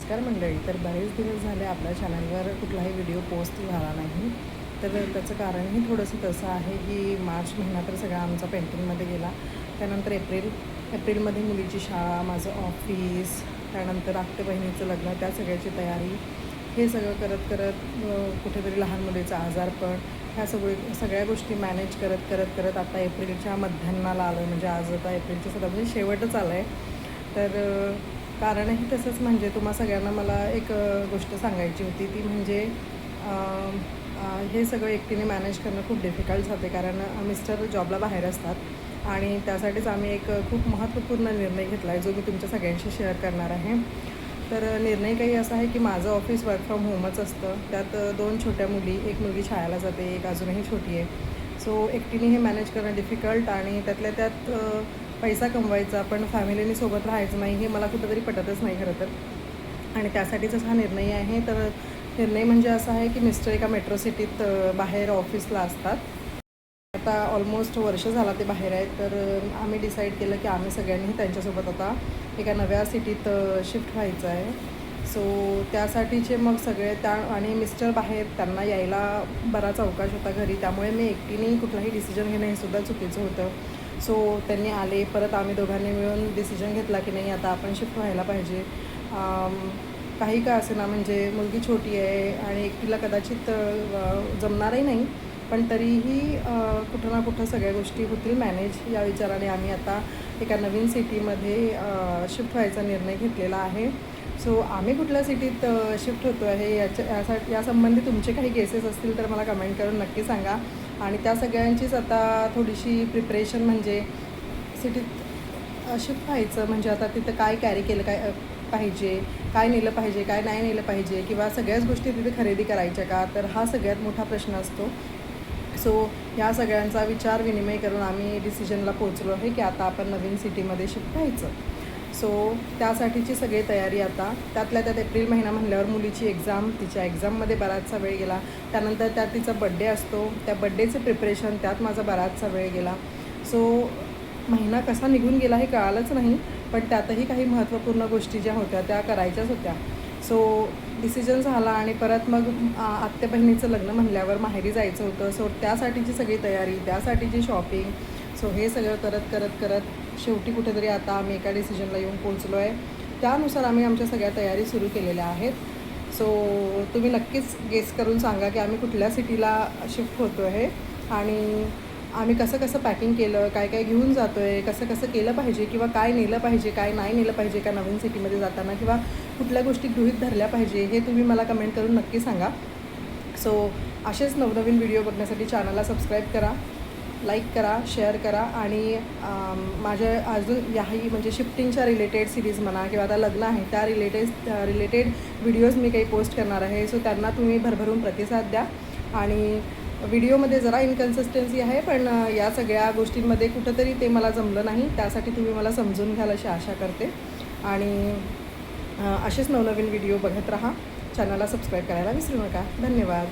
नमस्कार मंडळी. तर बरेच दिवस झाले आपल्या चॅनलवर कुठलाही व्हिडिओ पोस्ट झाला नाही. तर त्याचं कारणही थोडंसं तसं आहे की मार्च महिना तर सगळा आमचा पेंटिंगमध्ये गेला. त्यानंतर एप्रिलमध्ये मुलीची शाळा, माझं ऑफिस, त्यानंतर आत्ते बहिणीचं लग्न, त्या सगळ्याची तयारी, हे सगळं करत करत कुठेतरी लहान मुलीचं आजारपण, ह्या सगळ्या गोष्टी मॅनेज करत करत करत आता एप्रिलच्या मध्यान्नाला आलं. म्हणजे आज आता एप्रिलच्या सुद्धा म्हणजे शेवटच आलं आहे. तर कारणही तसंच म्हणजे तुम्हा सगळ्यांना मला एक गोष्ट सांगायची होती, ती म्हणजे हे सगळं एकटीने मॅनेज करणं खूप डिफिकल्ट जाते. कारण मिस्टर जॉबला बाहेर असतात आणि त्यासाठीच आम्ही एक खूप महत्त्वपूर्ण निर्णय घेतला आहे, जो मी तुमच्या सगळ्यांशी शेअर करणार आहे. तर निर्णय काही असा आहे की माझं ऑफिस वर्क फ्रॉम होमच असतं. त्यात 2 छोट्या मुली, एक मुलगी शाळेला जाते, एक अजूनही छोटी आहे. सो एकटीने हे मॅनेज करणं डिफिकल्ट आणि त्यातल्या त्यात पैसा कमवायचा पण फॅमिलीने सोबत राहायचं नाही, हे मला कुठंतरी पटतच नाही खरं तर. आणि त्यासाठीचाच हा निर्णय आहे. तर निर्णय म्हणजे असा आहे की मिस्टर एका मेट्रो सिटीत बाहेर ऑफिसला असतात. आता ऑलमोस्ट वर्ष झाला ते बाहेर आहेत. तर आम्ही डिसाईड केलं की आम्ही सगळ्यांनी त्यांच्यासोबत आता एका नव्या सिटीत शिफ्ट व्हायचं आहे. सो त्यासाठीचे मग सगळे आणि मिस्टर बाहेर, त्यांना यायला बराच अवकाश होता घरी, त्यामुळे मी एकटीने कुठलाही डिसिजन घेणं हे सुद्धा चुकीचं होतं. सो त्यांनी आले, परत आम्ही दोघांनी मिळून डिसिजन घेतला की नाही, आता आपण शिफ्ट व्हायला पाहिजे. काही का असेना, म्हणजे मुलगी छोटी आहे आणि एकटीला कदाचित जमणारही नाही, पण तरीही कुठं ना कुठं सगळ्या गोष्टी होतील मॅनेज, या विचाराने आम्ही आता एका नवीन सिटीमध्ये शिफ्ट व्हायचा निर्णय घेतलेला आहे. सो आम्ही कुठल्या सिटीत शिफ्ट होतो आहे यासंबंधी तुमचे काही केसेस असतील तर मला कमेंट करून नक्की सांगा. आणि त्या सगळ्यांचीच आता थोडीशी प्रिपरेशन, म्हणजे सिटीत शिफ्ट व्हायचं म्हणजे आता तिथं काय कॅरी केलं पाहिजे, काय नेलं पाहिजे, काय नाही नेलं पाहिजे, किंवा सगळ्याच गोष्टी तिथे खरेदी करायच्या का, तर हा सगळ्यात मोठा प्रश्न असतो. सो ह्या सगळ्यांचा विचार विनिमय करून आम्ही डिसिजनला पोचलो आहे की आता आपण नवीन सिटीमध्ये शिफ्ट व्हायचं. सो त्यासाठीची सगळी तयारी आता, त्यातल्या त्यात एप्रिल महिना म्हणल्यावर मुलीची एक्झाम, तिच्या एक्झाममध्ये बराचसा वेळ गेला. त्यानंतर त्यात तिचा बड्डे असतो, त्या बड्डेचं प्रिपरेशन, त्यात माझा बराचसा वेळ गेला. सो महिना कसा निघून गेला हे कळालंच नाही, पण त्यातही काही महत्त्वपूर्ण गोष्टी ज्या होत्या त्या करायच्याच होत्या. सो डिसिजन झाला आणि परत मग आत्ते बहिणीचं लग्न म्हणल्यावर माहेरी जायचं होतं. सो त्यासाठीची सगळी तयारी, त्यासाठीची शॉपिंग, सो हे सगळं करत करत करत शेवटी कुठेतरी आता आम्ही एका डिसिजनला येऊन पोचलो आहे. त्यानुसार आम्ही आमच्या सगळ्या तयारी सुरू केलेल्या आहेत. सो तुम्ही नक्कीच गेस करून सांगा की आम्ही कुठल्या सिटीला शिफ्ट होतो आहे आणि आम्ही कसं कसं पॅकिंग केलं, काय काय घेऊन जातो आहे, कसं कसं केलं पाहिजे, किंवा काय नेलं पाहिजे, काय नाही नेलं पाहिजे का नवीन सिटीमध्ये जाताना, किंवा कुठल्या गोष्टी गृहीत धरल्या पाहिजे, हे तुम्ही मला कमेंट करून नक्की सांगा. सो असेच नवनवीन व्हिडिओ बघण्यासाठी चॅनलला सबस्क्राईब करा, लाईक करा, शेअर करा. आणि माझ्या अजून याही म्हणजे शिफ्टिंगच्या रिलेटेड सिरीज म्हणा, किंवा आता लग्न आहे त्या रिलेटेड व्हिडिओज मी काही पोस्ट करणार आहे. सो त्यांना तुम्ही भरभरून प्रतिसाद द्या. आणि व्हिडिओमध्ये जरा इनकन्सिस्टन्सी आहे, पण या सगळ्या गोष्टींमध्ये कुठंतरी ते मला जमलं नाही, त्यासाठी तुम्ही मला समजून घ्याल अशी आशा करते. आणि असेच नवनवीन व्हिडिओ बघत राहा. चॅनलला सबस्क्राईब करायला विसरू नका. धन्यवाद.